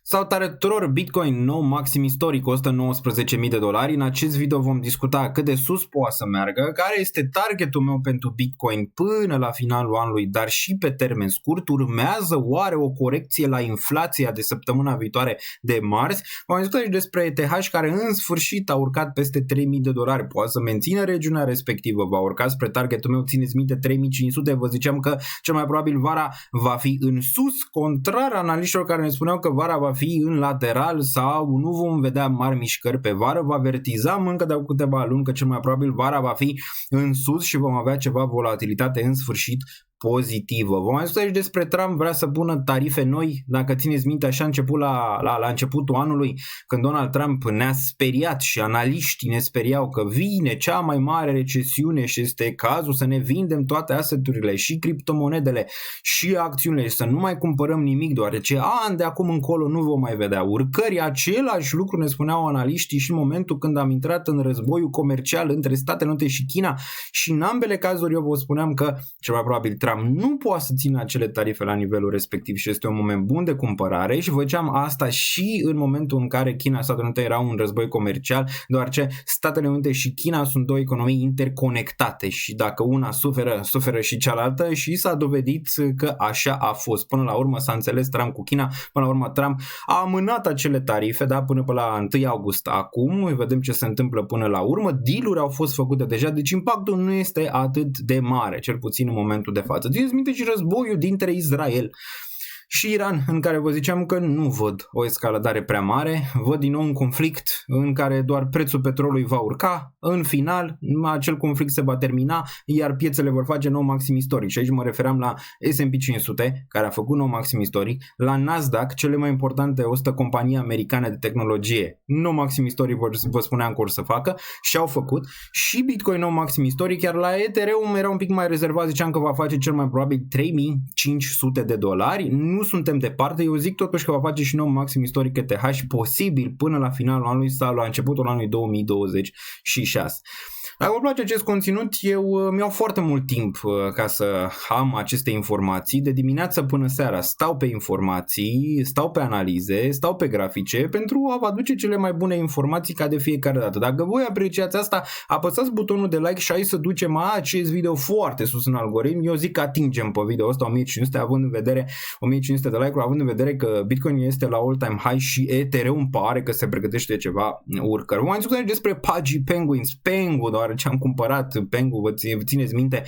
Salutare tuturor, Bitcoin nou maxim istoric, $119.000. În acest video vom discuta cât de sus poate să meargă, care este targetul meu pentru Bitcoin până la finalul anului, dar și pe termen scurt. Urmează oare o corecție la inflația de săptămâna viitoare de marți? Vom discuta și despre ETH, care în sfârșit a urcat peste $3.000. Poate să mențină regiunea respectivă, va urca spre targetul meu, țineți minte, 3.500. Vă ziceam că cel mai probabil vara va fi în sus, contrar analiștilor care ne spuneau că vara va fi în lateral sau nu vom vedea mari mișcări pe vară. Vă avertizam încă de câteva luni că cel mai probabil vara va fi în sus și vom avea ceva volatilitate în sfârșit pozitivă. Vom mai spune aici despre Trump, vrea să pună tarife noi. Dacă țineți minte, așa a început la începutul anului, când Donald Trump ne-a speriat și analiștii ne speriau că vine cea mai mare recesiune și este cazul să ne vindem toate asset-urile și criptomonedele și acțiunile și să nu mai cumpărăm nimic, deoarece ani de acum încolo nu vom mai vedea urcări. Același lucru ne spuneau analiștii și în momentul când am intrat în războiul comercial între Statele Unite și China, și în ambele cazuri eu vă spuneam că cel mai probabil Trump nu poate să țină acele tarife la nivelul respectiv și este un moment bun de cumpărare, și făceam asta și în momentul în care China și Statele Unite erau în război comercial, deoarece Statele Unite și China sunt două economii interconectate și dacă una suferă și cealaltă, și s-a dovedit că așa a fost. Până la urmă s-a înțeles Trump cu China, până la urmă Trump a amânat acele tarife, da, până pe la 1 august. Acum vedem ce se întâmplă până la urmă, deal-uri au fost făcute deja, deci impactul nu este atât de mare, cel puțin în momentul de față. Țineți minte și războiul dintre Israel și Iran, în care vă ziceam că nu văd o escaladare prea mare, văd din nou un conflict în care doar prețul petrolului va urca, în final acel conflict se va termina, iar piețele vor face nou maxim istoric. Și aici mă referam la S&P 500, care a făcut nou maxim istoric, la Nasdaq, cele mai importante 100 companii americane de tehnologie, nou maxim istoric vă spuneam că or să facă și au făcut, și Bitcoin nou maxim istoric, iar la Ethereum era un pic mai rezervat, ziceam că va face cel mai probabil $3.500. Nu suntem departe, eu zic totuși că va face și nou maxim istoric ETH, posibil până la finalul anului sau la începutul anului 2026. Dacă vă place acest conținut, eu mi-au foarte mult timp ca să am aceste informații. De dimineață până seara stau pe informații, stau pe analize, stau pe grafice pentru a vă aduce cele mai bune informații ca de fiecare dată. Dacă voi apreciați asta, apăsați butonul de like și hai să ducem acest video foarte sus în algoritm. Eu zic că atingem pe video ăsta 1500, având în vedere 1500 de like-uri, având în vedere că Bitcoin este la all-time high și Ethereum pare că se pregătește ceva urcări. Vom mai discuta despre Pudgy Penguins, Pengu, doar ce am cumpărat Pengu, vă țineți minte,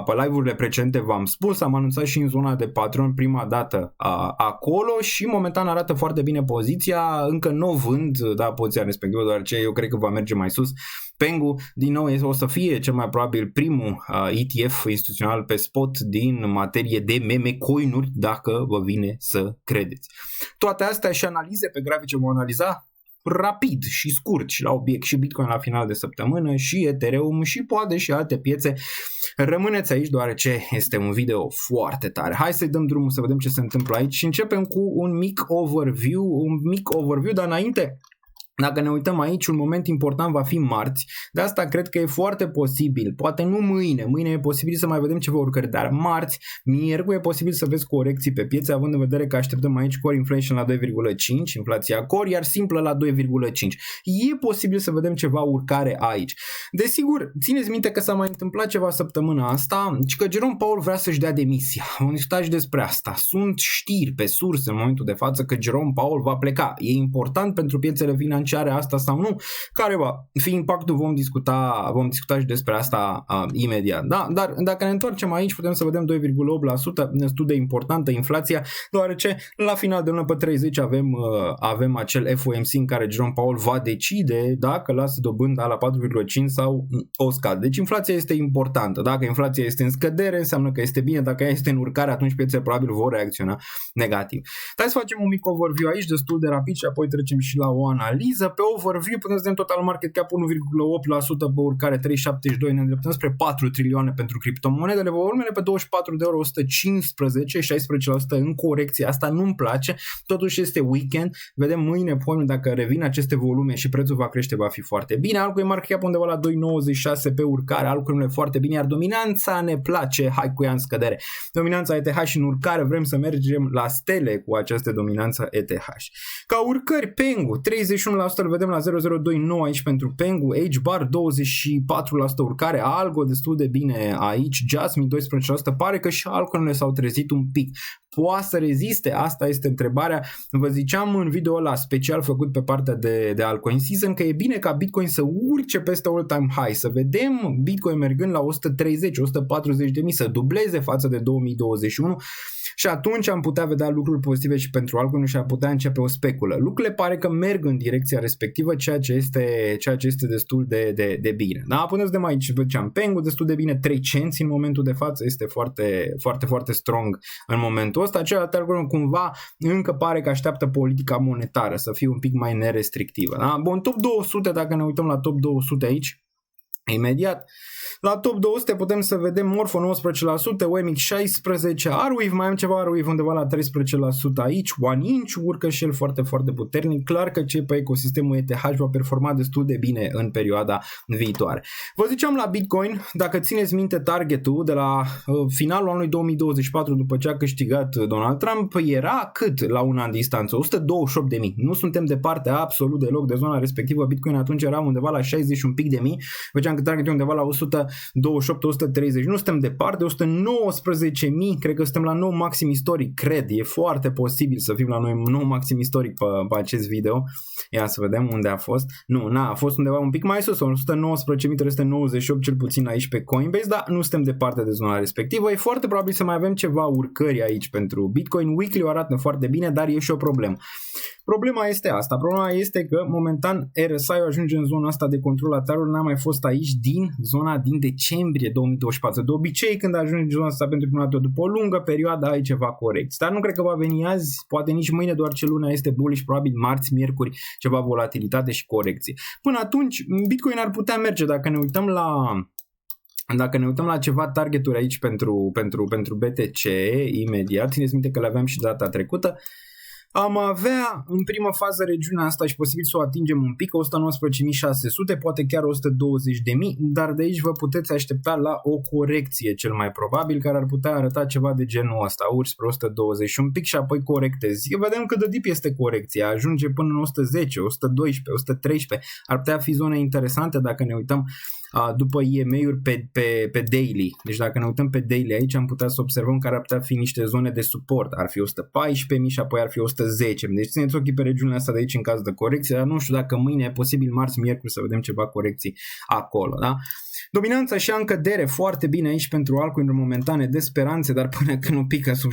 pe live-urile precedente v-am spus, am anunțat și în zona de Patreon prima dată acolo și momentan arată foarte bine poziția, încă nu vând, da, poziția respectivă, deoarece eu cred că va merge mai sus. Pengu, din nou, o să fie cel mai probabil primul ETF instituțional pe spot din materie de meme coinuri, dacă vă vine să credeți. Toate astea și analize pe grafice vom analiza rapid și scurt și la obiect, și Bitcoin la final de săptămână și Ethereum și poate și alte piețe. Rămâneți aici deoarece este un video foarte tare. Hai să-i dăm drumul să vedem ce se întâmplă aici și începem cu un mic overview, dar înainte, dacă ne uităm aici, un moment important va fi marți. De asta cred că e foarte posibil, poate nu mâine e posibil să mai vedem ceva urcări, dar marți, miercuri e posibil să vezi corecții pe piețe, având în vedere că așteptăm aici core inflation la 2,5, inflația core, iar simplă la 2,5. E posibil să vedem ceva urcare aici. Desigur, țineți minte că s-a mai întâmplat ceva săptămâna asta, și că Jerome Powell vrea să-și dea demisia. Vom discuta și despre asta. Sunt știri pe surse în momentul de față că Jerome Powell va pleca. E important pentru piețele financiare asta sau nu? Care va fi impactul? Vom discuta și despre asta imediat. Da? Dar dacă ne întoarcem aici, putem să vedem 2,8%, destul de importantă inflația, deoarece la final de lună pe 30 avem acel FOMC în care Jerome Powell va decide dacă lasă dobânda la 4,5 sau o scade. Deci inflația este importantă. Dacă inflația este în scădere, înseamnă că este bine. Dacă ea este în urcare, atunci piețele probabil vor reacționa negativ. Hai să facem un mic overview aici, destul de rapid, și apoi trecem și la o analiză. analiză, pe overview, putem să vedem total market cap 1,8% pe urcare, 3,72, ne îndreptăm spre 4 trilioane pentru criptomonedele, volumele pe 24 de ore 115, 16% în corecție, asta nu-mi place, totuși este weekend, vedem mâine, poimine, dacă revin aceste volume și prețul va crește, va fi foarte bine, altcoin market cap undeva la 2,96 pe urcare, altcoin foarte bine, iar dominanța ne place, hai cu ea în scădere, dominanța ETH în urcare, vrem să mergem la stele cu această dominanță ETH. Ca urcări, Pengu, 31% îl vedem la 0,029 aici pentru Pengu, H-Bar 24% urcare, Algo destul de bine aici, Jasmine 12%, pare că și altcoin-urile s-au trezit un pic. Poate să reziste? Asta este întrebarea. Vă ziceam în video ăla special făcut pe partea de altcoin season că e bine ca Bitcoin să urce peste all-time high, să vedem Bitcoin mergând la 130-140 de mii, să dubleze față de 2021 și atunci am putea vedea lucruri pozitive și pentru altcoin și am putea începe o speculă. Lucrurile pare că merg în direcția respectivă, ceea ce este destul de bine. Da? Până să vedem aici, ziceam, Pengu destul de bine, 3 cenți în momentul de față, este foarte, foarte, foarte strong în momentul ăsta. Celălalt algoritm cumva încă pare că așteaptă politica monetară să fie un pic mai nerestrictivă. Da? Bun, top 200, dacă ne uităm la top 200 aici, imediat, la top 200 putem să vedem Morpho 19%, Wemix 16%, Arweave, mai am ceva Arweave undeva la 13% aici, OneInch urcă și el foarte, foarte puternic, clar că cei pe ecosistemul ETH va performa destul de bine în perioada viitoare. Vă ziceam la Bitcoin, dacă țineți minte targetul de la finalul anului 2024 după ce a câștigat Donald Trump, era cât la un an distanță? 128.000. Nu suntem departe absolut deloc de zona respectivă, Bitcoin atunci era undeva la 60 un pic de mii, vedeam că targetul undeva la 128-130, nu suntem departe, 119.000, cred că suntem la nou maxim istoric, cred, e foarte posibil să fim la noi nou maxim istoric pe acest video, ia să vedem unde a fost, a fost undeva un pic mai sus, 119.398 cel puțin aici pe Coinbase, dar nu suntem departe de zona respectivă, e foarte probabil să mai avem ceva urcări aici pentru Bitcoin, weekly-ul arată foarte bine, dar e și o problemă. Problema este asta, problema este că momentan RSI-ul ajunge în zona asta de control lateral, n-a mai fost aici din decembrie 2024. De obicei când ajunge în zona asta pentru prima dată după o lungă perioadă ai ceva corect. Dar nu cred că va veni azi, poate nici mâine, doar ce luna este bullish, probabil marți, miercuri, ceva volatilitate și corecție. Până atunci Bitcoin ar putea merge dacă ne uităm la ceva targeturi aici pentru BTC imediat, țineți minte că le aveam și data trecută. Am avea în prima fază regiunea asta și posibil să o atingem un pic, 119.600, poate chiar 120.000, dar de aici vă puteți aștepta la o corecție cel mai probabil, care ar putea arăta ceva de genul ăsta, urci spre 120 un pic și apoi corectezi. Vedem cât de deep este corecția, ajunge până în 110, 112, 113, ar putea fi zone interesante dacă ne uităm după EMA-uri pe daily. Deci dacă ne uităm pe daily aici am putea să observăm că ar putea fi niște zone de suport. Ar fi 114.000 și apoi ar fi 110.000. Deci țineți ochii pe regiunile astea de aici în caz de corecție, dar nu știu dacă mâine e posibil marți, miercuri să vedem ceva corecții acolo. Da? Dominanța și în cădere foarte bine aici pentru altcoin momentane de speranțe, dar până când nu pică sub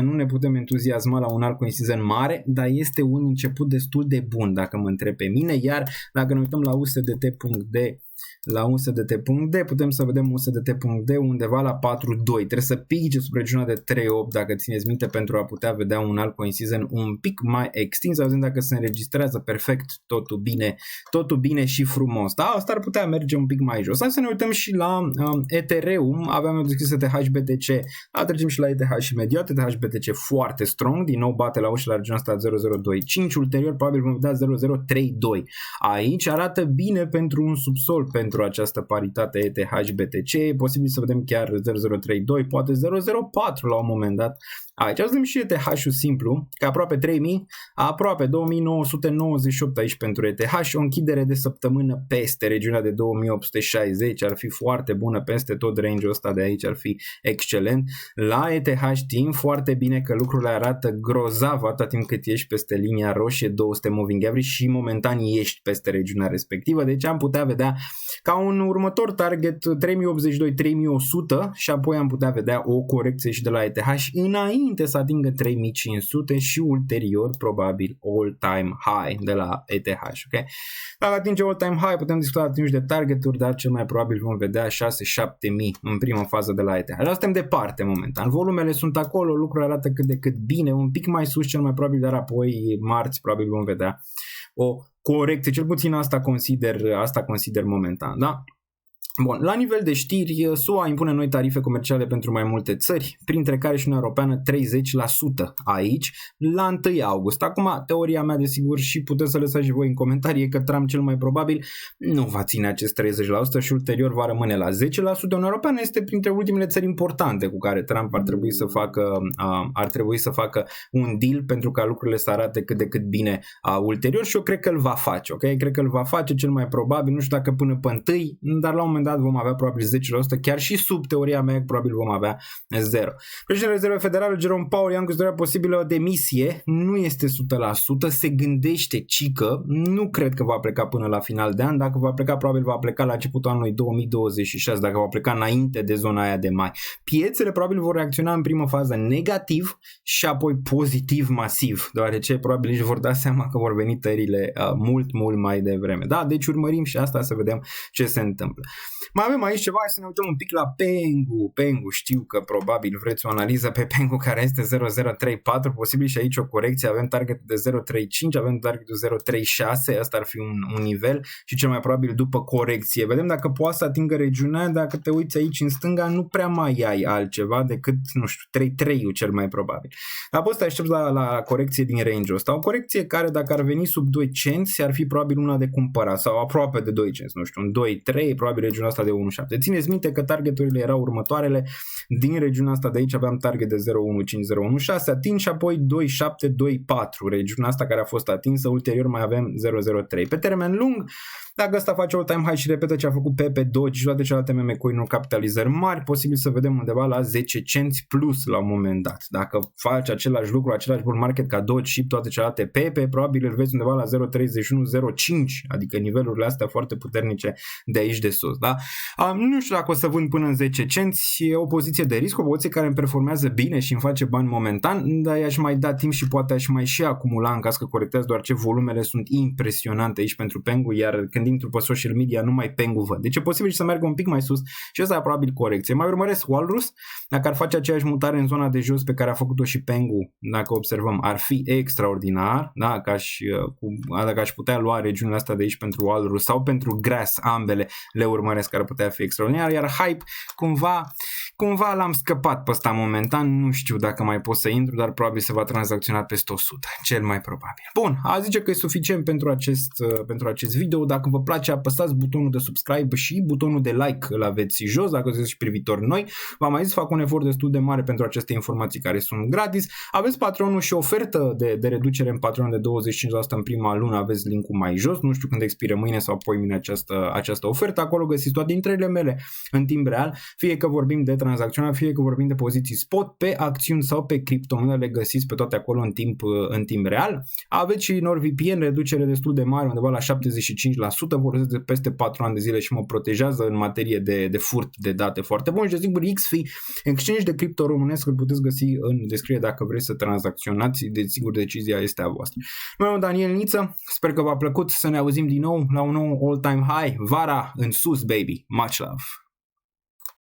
61% nu ne putem entuziasma la un altcoin season mare, dar este un început destul de bun dacă mă întreb pe mine, iar dacă ne uităm la USDT.D putem să vedem USDT.D undeva la 4.2. Trebuie să pice sub regiunea de 3.8 dacă țineți minte pentru a putea vedea un altcoin season un pic mai extins, auzim dacă se înregistrează perfect totul bine și frumos. Da, asta ar putea merge un pic mai jos. Hai să ne uităm și la Ethereum, aveam deschis ETH-BTC, trecem și la ETH imediat, ETH-BTC foarte strong, din nou bate la ușă la regiunea asta 0.025, ulterior probabil vom vedea 0.032. Aici arată bine pentru un subsol pentru această paritate ETH-BTC, e posibil să vedem chiar 0.032, poate 0.04 la un moment dat. Aici avem și ETH-ul simplu, că aproape 3000, aproape 2998 aici pentru ETH, o închidere de săptămână peste regiunea de 2860, ar fi foarte bună, peste tot range-ul ăsta de aici ar fi excelent. La ETH știm foarte bine că lucrurile arată grozav atât timp cât ești peste linia roșie 200 moving average și momentan ești peste regiunea respectivă, deci am putea vedea ca un următor target 3082-3100 și apoi am putea vedea o corecție și de la ETH înainte să atingă 3500 și ulterior probabil all-time high de la ETH. Okay? Dacă atinge all-time high putem discuta atunci de targeturi, dar cel mai probabil vom vedea 6-7 mii în prima fază de la ETH. Dar suntem departe momentan. Volumele sunt acolo, lucrurile arată cât de cât bine, un pic mai sus cel mai probabil, dar apoi marți probabil vom vedea o corecție, cel puțin asta consider momentan, da? Bun, la nivel de știri, SUA impune noi tarife comerciale pentru mai multe țări, printre care și Uniunea Europeană 30% aici, la 1 august. Acum, teoria mea, desigur, și puteți să lăsați și voi în comentarii, e că Trump cel mai probabil nu va ține acest 30% și ulterior va rămâne la 10%. Uniunea Europeană este printre ultimele țări importante cu care Trump ar trebui să facă un deal pentru ca lucrurile să arate cât de cât bine ulterior și eu cred că îl va face, ok? Cred că îl va face cel mai probabil, nu știu dacă până pe 1, dar la un moment dat vom avea probabil 10%, chiar și sub teoria mea probabil vom avea 0. Președintele Rezervei Federale, Jerome Powell, i-a considerat posibilă o demisie, nu este 100%, se gândește cică, nu cred că va pleca până la final de an, dacă va pleca probabil va pleca la începutul anului 2026, dacă va pleca înainte de zona aia de mai. Piețele probabil vor reacționa în primă fază negativ și apoi pozitiv masiv, deoarece probabil își vor da seama că vor veni tăierile mult mai devreme. Da, deci urmărim și asta să vedem ce se întâmplă. Mai avem aici ceva, să ne uităm un pic la Pengu, știu că probabil vreți o analiză pe Pengu care este 0034, posibil și aici o corecție, avem target de 035, avem target de 036, asta ar fi un nivel și cel mai probabil după corecție. Vedem dacă poate să atingă regiunea, dacă te uiți aici în stânga nu prea mai ai altceva decât, nu știu, 3-3-ul cel mai probabil. Apoi să te aștepți la corecție din range-ul ăsta, o corecție care dacă ar veni sub 2 cenți ar fi probabil una de cumpărat sau aproape de 2 cenți, nu știu, un 2-3, probabil regiunea asta de 1.7. Țineți minte că targeturile erau următoarele, din regiunea asta de aici aveam target de 0.15-0.16 atins și apoi 2.7-2.4, regiunea asta care a fost atinsă, ulterior mai avem 0.03. Pe termen lung, dacă ăsta face all-time high și repetă ce a făcut Pepe, Doge și toate celelalte meme coin-uri capitalizări mari, posibil să vedem undeva la 10 cenți plus la un moment dat. Dacă faci același lucru, același bull market ca Doge și toate celelalte Pepe, probabil îl vezi undeva la 0.31-0.5, adică nivelurile astea foarte puternice de aici de sus. Da? Nu știu dacă o să vând până în 10 cenți, e o poziție de risc, o poziție care îmi performează bine și îmi face bani momentan, dar i-aș mai da timp și poate aș mai și acumula în caz că corectează, doar ce volumele sunt impresionante aici pentru Pengu, iar când intru pe social media numai Pengu văd. Deci e posibil să meargă un pic mai sus și asta e probabil corecție. Mai urmăresc Walrus, dacă ar face aceeași mutare în zona de jos pe care a făcut-o și Pengu, dacă observăm, ar fi extraordinar, da? Dacă aș putea lua regiunile astea de aici pentru Walrus sau pentru Grass, ambele le urmăresc, ar putea fi extraordinar, iar Hype cumva l-am scăpat pe ăsta momentan, nu știu dacă mai pot să intru, dar probabil se va tranzacționa peste 100, cel mai probabil. Bun, a zice că e suficient pentru acest video. Dacă vă place, apăsați butonul de subscribe și butonul de like îl aveți jos, dacă sunteți și privitori noi. V-am mai zis, fac un efort destul de mare pentru aceste informații care sunt gratis. Aveți Patreonul și ofertă de reducere în Patreon de 25% în prima lună, aveți linkul mai jos, nu știu când expiră mâine sau poimine această ofertă. Acolo găsiți toate intrările mele în timp real, fie că vorbim de tranzacționare, fie că vorbim de poziții spot pe acțiuni sau pe criptomonede, le găsiți pe toate acolo în timp real. Aveți și NordVPN, reducere destul de mare, undeva la 75%, folosesc de peste 4 ani de zile și mă protejează în materie de furt de date foarte bun. Și desigur XFI, exchange de cripto românesc, îl puteți găsi în descriere dacă vreți să tranzacționați, desigur decizia este a voastră. Numai Daniel Niță, sper că v-a plăcut, să ne auzim din nou la un nou all-time high, vara în sus, baby, much love!